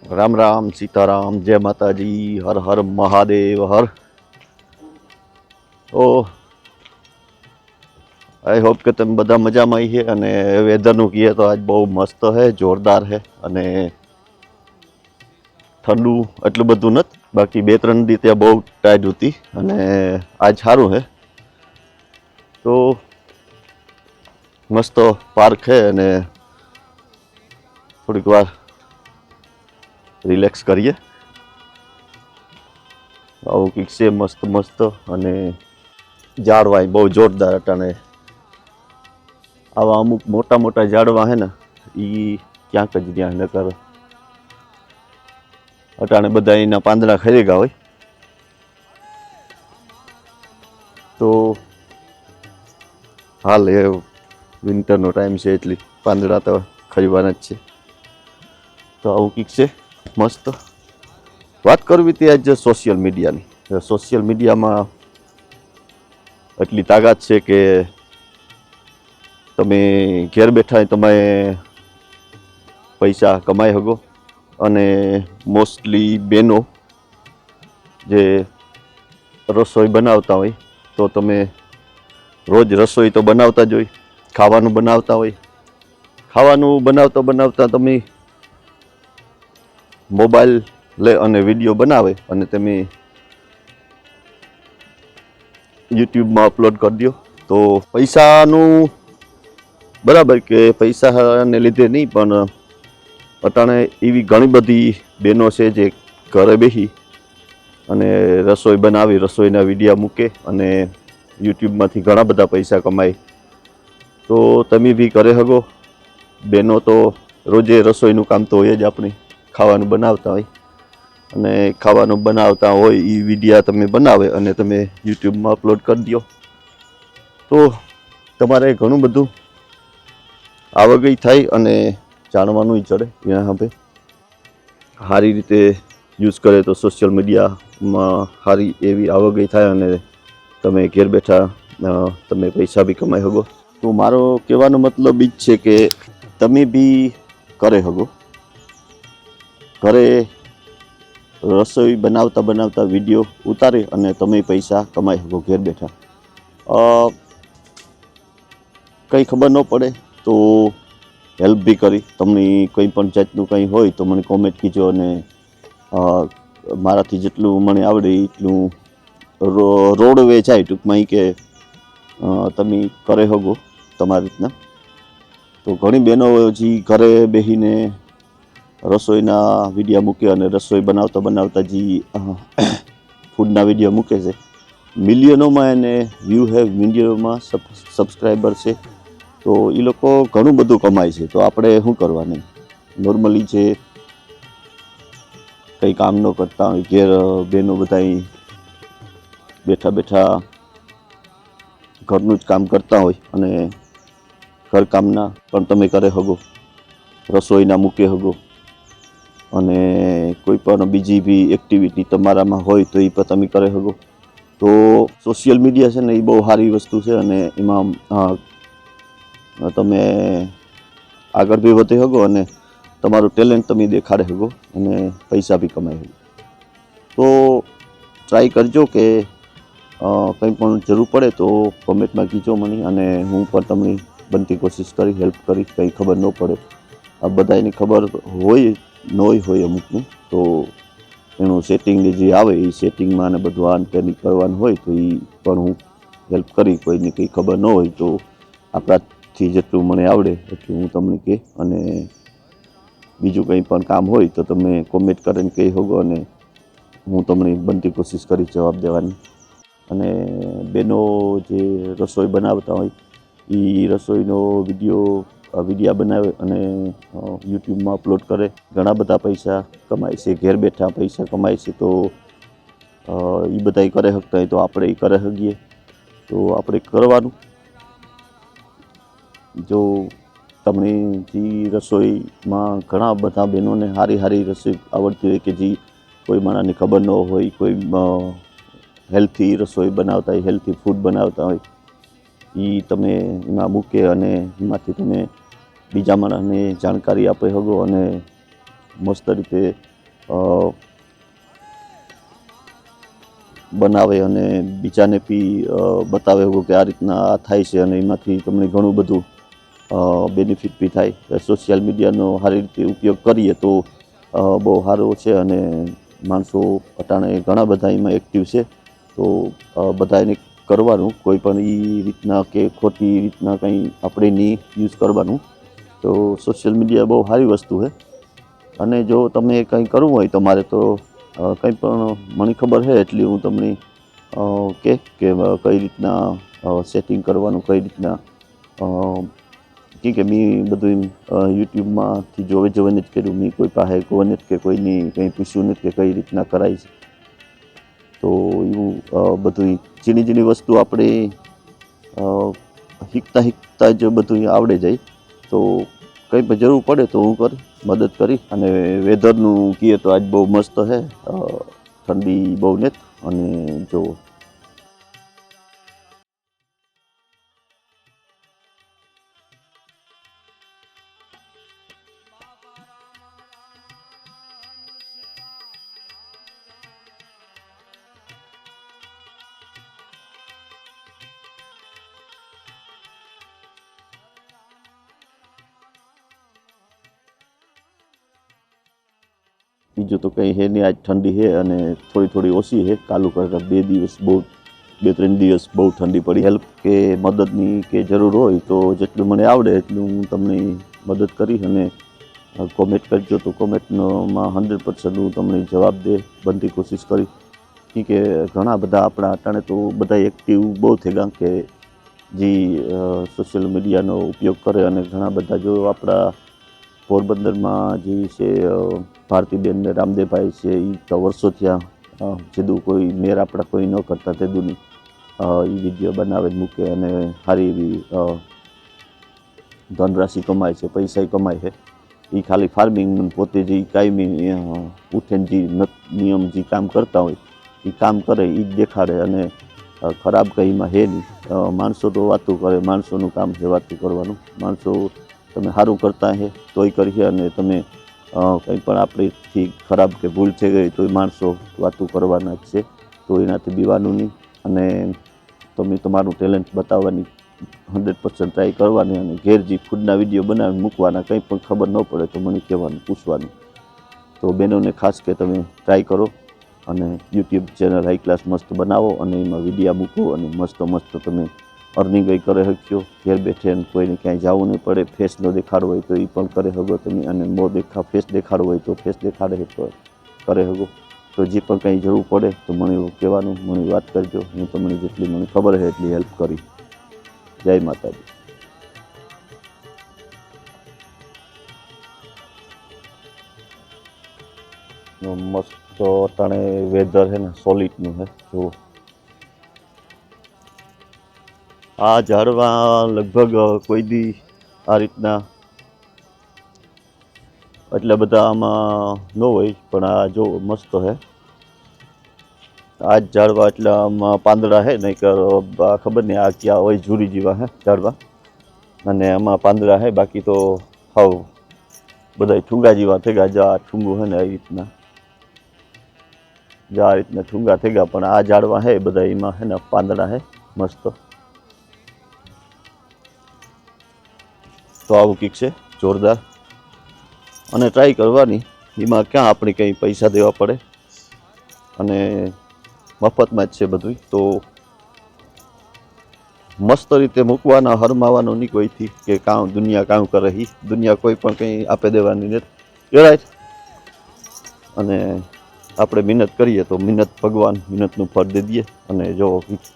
राम राम सीताराम जय माताजी हर हर महादेव हर। तो आई होप के तुम बदा मजा में है अने वेदर नु कहिए तो आज बहुत मस्त है, जोरदार है अने ठंडू एटલું બધું નથી, बाकी 2-3 દી ત્યાં બહુ ટાઈટ હતી અને आज સારું है। तो मस्त पार्क है अने थोड़ी वार रिलेक्स करिए। आવું કંઈક છે મસ્ત મસ્ત અને ઝાડવા બહુ જોરદાર અટાણે આવા અમુક મોટા મોટા ઝાડવા હે ને એ ક્યાંક જ ત્યાં નકર અટાણે બધા એના પાંદડા ખરી ગયા હોય તો હાલ એ વિન્ટરનો ટાઈમ છે એટલે પાંદડા તો ખરીવાના જ છે। તો આવું કંઈક છે મસ્ત। વાત કરવી હતી આજ સોશિયલ મીડિયાની। સોશિયલ મીડિયામાં એટલી તાકાત છે કે તમે ઘેર બેઠા તમે પૈસા કમાઈ શકો અને મોસ્ટલી બહેનો જે રસોઈ બનાવતા હોય તો તમે રોજ રસોઈ તો બનાવતા જ હોય, ખાવાનું બનાવતા હોય, ખાવાનું બનાવતા બનાવતા તમે મોબાઈલ લે અને વિડીયો બનાવે અને તમે યુટ્યુબમાં અપલોડ કરી દો તો પૈસાનું બરાબર કે પૈસાને લીધે નહીં, પણ અટાણે એવી ઘણી બધી બહેનો છે જે ઘરે બેસી અને રસોઈ બનાવી રસોઈના વિડીયા મૂકે અને યુટ્યુબમાંથી ઘણા બધા પૈસા કમાય। તો તમે બી કરે શકો। બહેનો તો રોજે રસોઈનું કામ તો હોય જ, આપણી ખાવાનું બનાવતા હોય અને ખાવાનું બનાવતા હોય એ વિડીયા તમે બનાવે અને તમે યુટ્યુબમાં અપલોડ કરી દો તો તમારે ઘણું બધું આવક થાય અને જાણવાનું ચડે। એના હવે સારી રીતે યુઝ કરે તો સોશિયલ મીડિયામાં સારી એવી આવક થાય અને તમે ઘેર બેઠા તમે પૈસા બી કમાઈ શકો। તો મારો કહેવાનો મતલબ એ જ છે કે તમે બી કરે શકો, ઘરે રસોઈ બનાવતા બનાવતા વિડીયો ઉતારે અને તમે પૈસા કમાઈ શકો ઘેર બેઠા। કંઈ ખબર ન પડે તો હેલ્પ બી કરી, તમને કંઈ પણ જાતનું કંઈ હોય તો મને કોમેન્ટ કીજો અને મારાથી જેટલું મને આવડે એટલું રોડવે જાય ટૂંકમાં એ કે તમે કરે શકો તમારી રીતના। તો ઘણી બહેનો જે ઘરે બેસીને રસોઈના વિડીયા મૂકે અને રસોઈ બનાવતા બનાવતા જે ફૂડના વિડીયો મૂકે છે, મિલિયનોમાં એને વ્યૂ હે, મિલિયનોમાં સબસ્ક્રાઈબર છે, તો એ લોકો ઘણું બધું કમાય છે। તો આપણે શું કરવા નહીં, નોર્મલી જે કંઈ કામ ન કરતા હોય ઘેર બહેનો બધા બેઠા બેઠા ઘરનું જ કામ કરતા હોય અને ઘરકામના પણ તમે કરે શકો, રસોઈના મૂકે શકો અને કોઈ પણ બીજી બી એક્ટિવિટી તમારામાં હોય તો એ પણ તમે કરી શકો। તો સોશિયલ મીડિયા છે ને એ બહુ સારી વસ્તુ છે અને એમાં તમે આગળ બી વધી શકો અને તમારું ટેલેન્ટ તમે દેખાડી શકો અને પૈસા બી કમાઈ શકો। તો ટ્રાય કરજો કે કંઈ પણ જરૂર પડે તો કોમેન્ટમાં કીજો મને અને હું પણ તમને બનતી કોશિશ કરી હેલ્પ કરી। કંઈ ખબર ન પડે, આ બધાની ખબર હોય ન હોય અમુકને, તો એનું સેટિંગ જે આવે એ સેટિંગમાં ને બધું આ તેની કરવાનું હોય તો એ પણ હું હેલ્પ કરી। કોઈને કંઈ ખબર ન હોય તો આપણાથી જેટલું મને આવડે એટલું હું તમને કહે અને બીજું કંઈ પણ કામ હોય તો તમે કોમેન્ટ કરીને કહી શકો અને હું તમને બનતી કોશિશ કરી જવાબ દેવાની। અને બહેનો જે રસોઈ બનાવતા હોય એ રસોઈનો વિડીયા બનાવે અને યુટ્યુબમાં અપલોડ કરે, ઘણા બધા પૈસા કમાય છે, ઘેર બેઠા પૈસા કમાય છે। તો એ બધા કરે શકતા હોય તો આપણે એ કરી શકીએ, તો આપણે કરવાનું। જો તમને જે રસોઈમાં ઘણા બધા બહેનોને સારી સારી રસોઈ આવડતી હોય કે જે કોઈ માણસને ખબર ન હોય, કોઈ હેલ્થી રસોઈ બનાવતા હોય, હેલ્થી ફૂડ બનાવતા હોય, એ તમે એમાં મૂકે અને એમાંથી તમે બીજા માણસને જાણકારી આપી શકો અને મસ્ત રીતે બનાવે અને બીજાને બી બતાવે કે આ રીતના આ થાય છે અને એમાંથી તમને ઘણું બધું બેનિફિટ બી થાય. સોશિયલ મીડિયાનો સારી રીતે ઉપયોગ કરીએ તો બહુ સારું છે અને માણસો અટાણે ઘણા બધા એમાં એક્ટિવ છે. તો બધા એને કરવાનું, કોઈ પણ એ રીતના કે ખોટી રીતના કંઈ આપણે નહીં યુઝ કરવાનું. તો સોશિયલ મીડિયા બહુ સારી વસ્તુ છે અને જો તમે કંઈ કરવું હોય તમારે તો કંઈ પણ મને ખબર છે એટલી હું તમને કે કઈ રીતના સેટિંગ કરવાનું, કઈ રીતના કે મેં બધું યુટ્યુબમાંથી જોઈને જ કર્યું. મેં કોઈ પાસે ગયો નથી કે કોઈની કંઈ પૂછ્યું નથી કે કઈ રીતના કરાય છે. તો એવું બધું ઝીણી ઝીણી વસ્તુ આપણે શીખતા જ બધું આવડે જાય. તો કંઈ પણ જરૂર પડે તો હું મદદ કરી. અને વેધરનું કહીએ તો આજ બહુ મસ્ત છે, ઠંડી બહુ નથી. અને જો બીજું તો કંઈ છે નહીં. આજ ઠંડી છે અને થોડી ઓછી છે કાલુ કરતાં. 2-3 દિવસ બહુ ઠંડી પડી. હેલ્પ કે મદદની કે જરૂર હોય તો જેટલું મને આવડે એટલું હું તમને મદદ કરીશ. અને કોમેન્ટ કરજો તો કોમેન્ટમાં 100% હું તમને જવાબ બનતી કોશિશ કરીશ. કે ઘણા બધા આપણા અટાણે તો બધા એક્ટિવ બહુ થઈ ગયા કે જે સોશિયલ મીડિયાનો ઉપયોગ કરે. અને ઘણા બધા જો આપણા પોરબંદરમાં જે છે ભારતીબેન ને રામદેવભાઈ છે, એ તો વર્ષો થયા જેદું કોઈ મેર આપણા કોઈ ન કરતા તેદુની એ વિડીયો બનાવે મૂકે અને સારી એવી ધનરાશિ કમાય છે, પૈસા કમાય છે. એ ખાલી ફાર્મિંગ પોતે જે કાયમી ઉઠીને જે નિયમ જે કામ કરતા હોય એ કામ કરે એ જ દેખાડે. અને ખરાબ કંઈમાં છે નહીં. માણસો તો વાતું કરે, માણસોનું કામ છે વાતું કરવાનું. માણસો તમે સારું કરતા હે તોય કરીએ અને તમે કંઈ પણ આપણીથી ખરાબ કે ભૂલ થઈ ગઈ તો માણસો વાતું કરવાના જ છે. તો એનાથી બીવાનું નહીં. અને તમે તમારું ટેલેન્ટ બતાવવાની 100% ટ્રાય કરવાની. અને ઘેર જે ફૂડના વિડીયો બનાવીને મૂકવાના. કંઈ પણ ખબર ન પડે તો મને કહેવાનું, પૂછવાનું. તો બહેનોને ખાસ કે તમે ટ્રાય કરો અને યુટ્યુબ ચેનલ હાઈ ક્લાસ મસ્ત બનાવો અને એમાં વિડીયા મૂકો અને મસ્ત તમે અર્નિંગ કરે શકશો ઘેર બેઠે. કોઈને ક્યાંય જવું નહીં પડે. ફેસ ન દેખાડવો હોય તો એ પણ કરે શકો તમે. અને ફેસ દેખાડવો હોય તો ફેસ દેખાડે તો કરે શકો. તો જે પણ કંઈ જરૂર પડે તો મને કહેવાનું, મને વાત કરજો. હું તમને જેટલી મને ખબર છે એટલી હેલ્પ કરી. જય માતાજી. મસ્ત અટાણે વેધર છે ને સોલિડનું છે. જો આ ઝાડવા લગભગ કોઈ દી આ રીતના એટલે બધા આમાં ન હોય, પણ આ જો મસ્ત છે. આ જ ઝાડવા એટલે આમાં પાંદડા છે નહીં ખબર નહીં આ ક્યાં હોય, ઝૂરી જેવા હે ઝાડવા. અને આમાં પાંદડા છે. બાકી તો હાવ બધા ઠુંગા જેવા થઈ ગયા. જા ઠુંગું છે ને આ રીતના ઠુંગા થઈ ગયા. પણ આ ઝાડવા છે બધા એમાં છે ને પાંદડા છે મસ્ત. તો આવું કંઈક છે જોરદાર. અને ટ્રાય કરવાની. એમાં ક્યાં આપણે કંઈ પૈસા દેવા પડે અને મફતમાં જ છે બધું. તો મસ્ત રીતે મૂકવાના, હરમાવાનું નહીં કોઈથી કે કામ દુનિયા કામ કરે. દુનિયા કોઈ પણ કંઈ આપી દેવાની નથી. રાઈટ. અને આપણે મહેનત કરીએ તો મહેનત ભગવાન મહેનતનું ફળ દે દઈએ. અને જો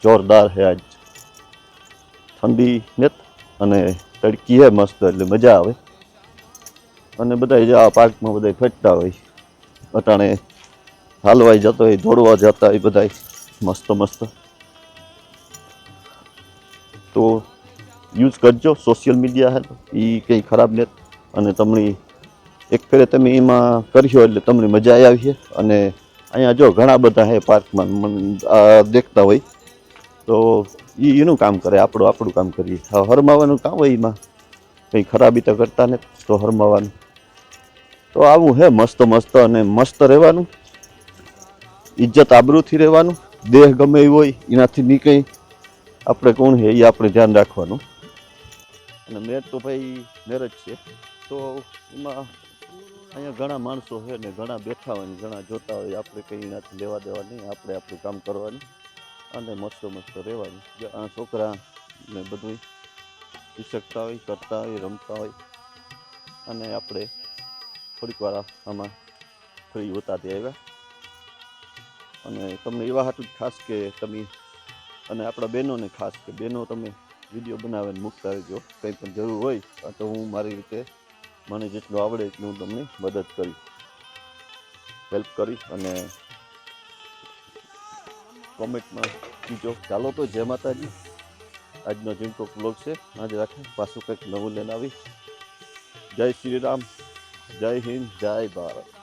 જોરદાર છે આજ ઠંડી નથી અને તડકી છે મસ્ત, એટલે મજા આવે. અને બધા જ આ પાર્કમાં બધા ફરતા હોય. અટાણે હાલવાઈ જતો હોય, દોડવા જતા હોય બધા મસ્ત. તો યુઝ કરજો. સોશિયલ મીડિયા છે એ કંઈ ખરાબ નથી. અને તમને એક ફેરે તમે એમાં કરશો એટલે તમને મજા આવી છે. અને અહીંયા જો ઘણા બધા છે પાર્કમાં દેખતા હોય તો એનું કામ કરે, આપણું કામ કરીએ. હરમાવાનું કામ હોય એમાં કંઈ ખરાબી તો કરતા નથી તો હરમાવાનું. તો તો આવું હે મસ્ત મસ્ત અને મસ્ત રહેવાનું, ઇજ્જત આબરૂથી રહેવાનું, દેહ ગમે એવું હોય એનાથી નહીં કંઈ આપણે કોણ છે એ આપણે ધ્યાન રાખવાનું. અને મેર તો ભાઈ મેર જ છે, તો એમાં અહીંયા ઘણા માણસો છે ને ઘણા બેઠા હોય ને ઘણા જોતા હોય, આપણે કંઈ એનાથી લેવા દેવા નહીં, આપણે આપણું કામ કરવાનું અને મસ્ત મસ્ત રહેવાનું. આ છોકરા ને બધું શીખતા હોય, કરતા હોય, રમતા હોય અને આપણે થોડીક વાર આમાં ફ્રી હોતા આવ્યા. અને તમને એવા હાટું ખાસ કે તમે અને આપણા બહેનોને ખાસ કે બહેનો તમે વિડીયો બનાવીને મૂકતા રહેજો, કંઈ પણ જરૂર હોય તો હું મારી રીતે મને જેટલું આવડે એટલું હું તમને મદદ કરીશ, હેલ્પ કરીશ. અને કોમેન્ટમાં કીજો. ચાલો તો જય માતાજી. આજનો ઝીણકો બ્લોગ છે, આજે રાખે પાછું કંઈક નવું લઈને આવી. જય શ્રી રામ, જય હિન્દ, જય ભારત.